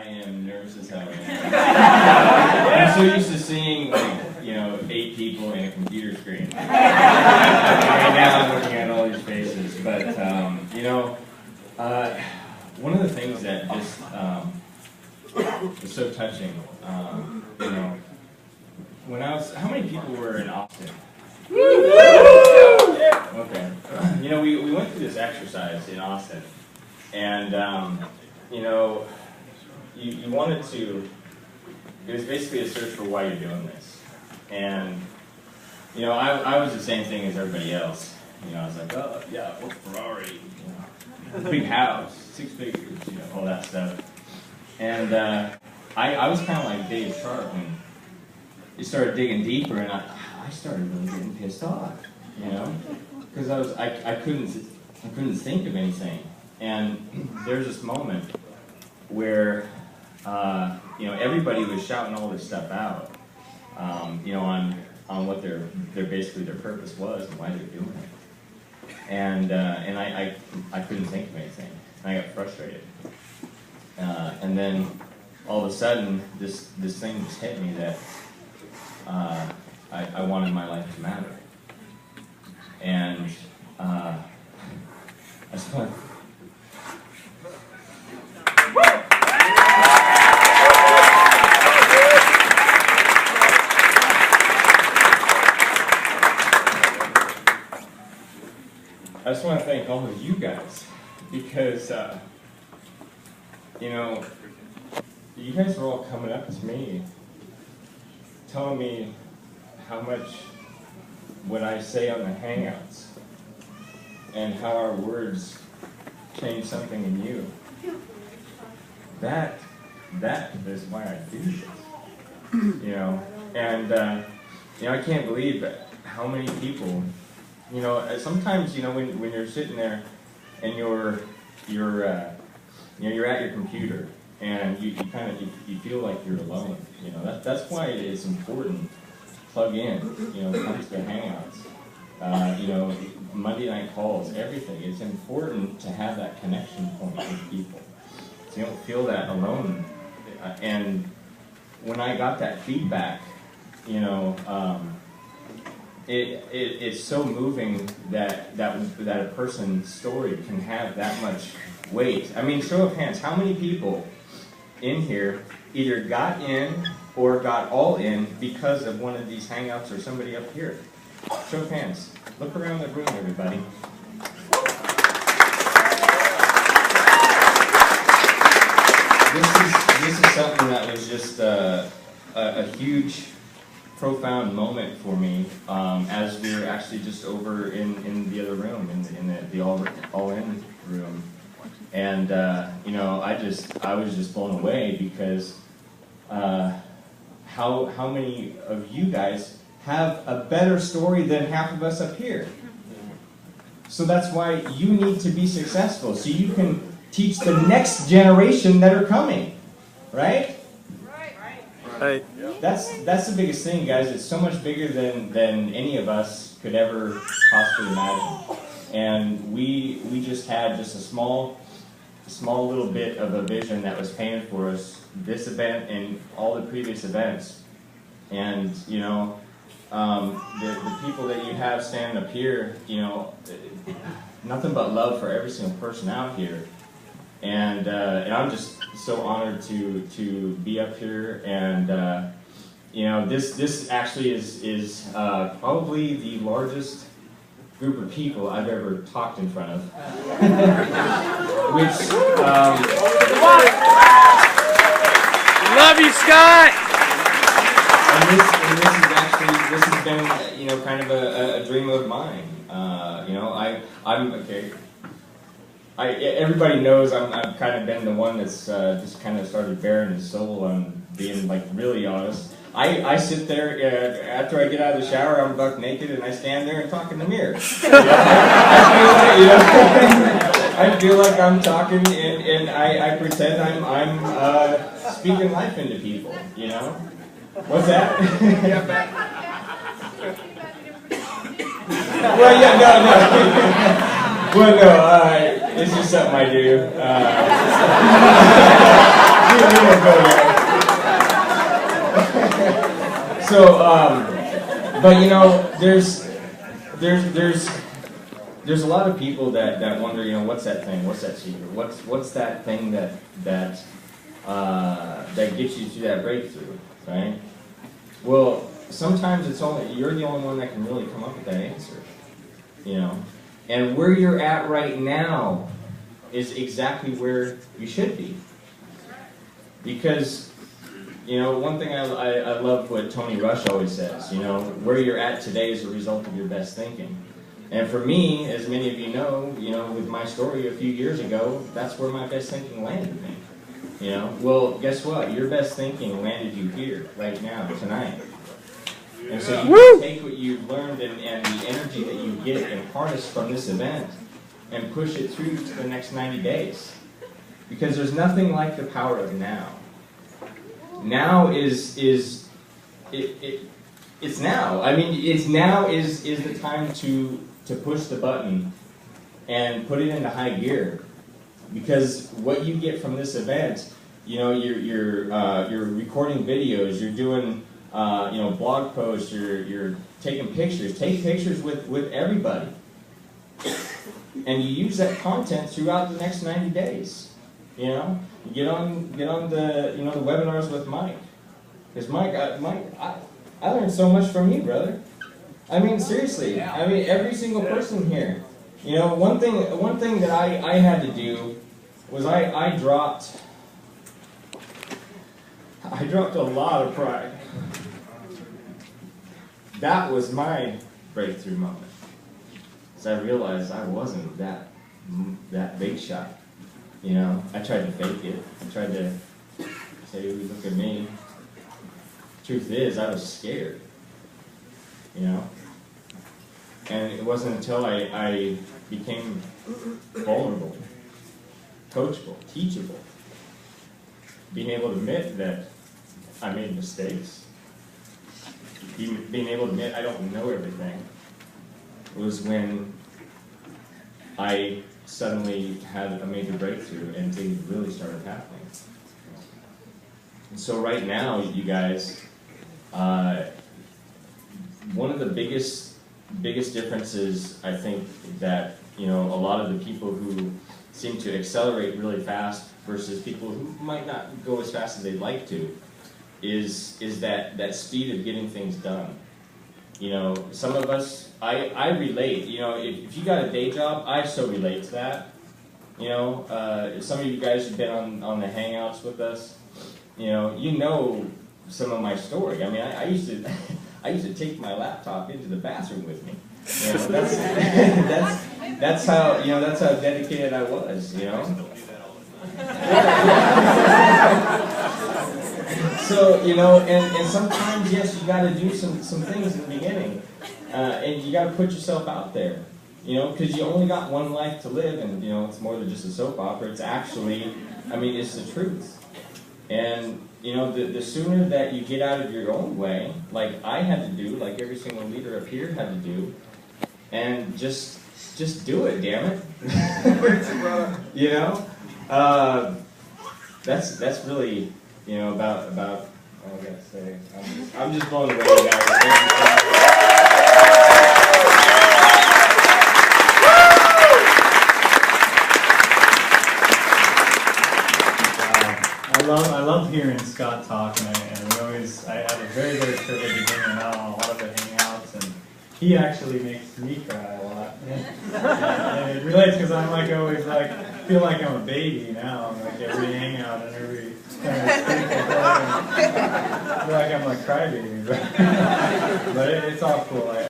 am nervous as hell right now. I'm so used to seeing, like, 8 people in a computer screen. Right now I'm looking at all these faces. But, one of the things that just was so touching, when I was, how many people were in Austin? Okay. We went through this exercise in Austin, and, you wanted to, it was basically a search for why you're doing this. And, I was the same thing as everybody else. I was like, oh, yeah, what Ferrari, big house, 6 figures, all that stuff. And I was kind of like Dave Sharp when you started digging deeper, and I started really getting pissed off, because I couldn't think of anything. And there's this moment where everybody was shouting all this stuff out, on what their basically their purpose was and why they're doing it. And I couldn't think of anything. And I got frustrated. And then all of a sudden, this thing just hit me that I wanted my life to matter. And I just want to... I just want to thank all of you guys, because, you guys are all coming up to me, telling me how much what I say on the Hangouts, and how our words change something in you. That is why I do this, and, I can't believe how many people, sometimes, when you're sitting there and you're at your computer and you feel like you're alone. That's why it's important to plug in. Come to the Hangouts. Monday night calls, everything. It's important to have that connection point with people, so you don't feel that alone. And when I got that feedback, it's so moving that a person's story can have that much weight. I mean, show of hands, how many people in here either got in or got all in because of one of these Hangouts or somebody up here? Show of hands. Look around the room, everybody. This is something that was just a huge, profound moment for me, as we were actually just over in the other room, in the all-in room. And, I was just blown away, because how many of you guys have a better story than half of us up here? So that's why you need to be successful, so you can teach the next generation that are coming, right? Right. That's the biggest thing, guys. It's so much bigger than any of us could ever possibly imagine. And we just had just a small little bit of a vision that was painted for us, this event and all the previous events. And the people that you have standing up here, nothing but love for every single person out here. And I'm just so honored to be up here. And this actually is probably the largest group of people I've ever talked in front of. Which love you, Scott. And this has been kind of a dream of mine. I'm okay. Everybody knows I've kind of been the one that's just kind of started bearing his soul on being really honest. I sit there after I get out of the shower, I'm buck naked, and I stand there and talk in the mirror. I feel like I'm talking, and I pretend I'm speaking life into people. What's that? Well, yeah, no. Well, no, it's just something I do. So, but you know, there's a lot of people that wonder, you know, what's that thing? What's that secret? What's that thing that gets you to that breakthrough, right? Well, sometimes you're the only one that can really come up with that answer, you know. And where you're at right now is exactly where you should be, because, you know, one thing I love what Tony Rush always says, you know, where you're at today is a result of your best thinking. And for me, as many of you know, with my story a few years ago, that's where my best thinking landed me. You know, well, guess what? Your best thinking landed you here, right now, tonight. And so you take what you've learned and the energy that you get and harness from this event and push it through to the next 90 days. Because there's nothing like the power of now. Now it's now. I mean, now is the time to push the button and put it into high gear. Because what you get from this event, you know, you're recording videos, you're doing you know, blog posts, you're taking pictures. Take pictures with everybody, and you use that content throughout the next 90 days. You know, get on the the webinars with Mike, because Mike, I learned so much from you, brother. I mean, seriously. I mean, every single person here. You know, one thing that I had to do was I dropped a lot of pride. That was my breakthrough moment. So I realized I wasn't that big shot. You know, I tried to fake it. I tried to say, look at me. Truth is, I was scared. You know? And it wasn't until I became vulnerable, coachable, teachable, being able to admit that I made mistakes, being able to admit I don't know everything, was when I suddenly had a major breakthrough and things really started happening. And so right now, you guys, one of the biggest differences, I think, that, you know, a lot of the people who seem to accelerate really fast versus people who might not go as fast as they'd like to, is that speed of getting things done. You know, some of us, I relate. You know, if you got a day job, I so relate to that. You know, some of you guys who've been on the Hangouts with us, you know some of my story. I mean, I used to take my laptop into the bathroom with me. You know, that's how dedicated I was. You know. So, you know, and sometimes, yes, you got to do some things in the beginning, and you got to put yourself out there, you know, because you only got one life to live, and, you know, it's more than just a soap opera. It's actually, I mean, it's the truth. And, you know, the sooner that you get out of your own way, like I had to do, like every single leader up here had to do, and just do it, damn it. You know, that's really, you know, about all I gotta say. I'm just blown away, guys. I love hearing Scott talk, and I have a very, very privilege of hearing him out on a lot of the Hangouts, and he actually makes me cry a lot. And it relates because I'm like always like, feel like I'm a baby now. I'm like every Hangout and every kind of thing. I feel like I'm like crybaby, but it's all cool. I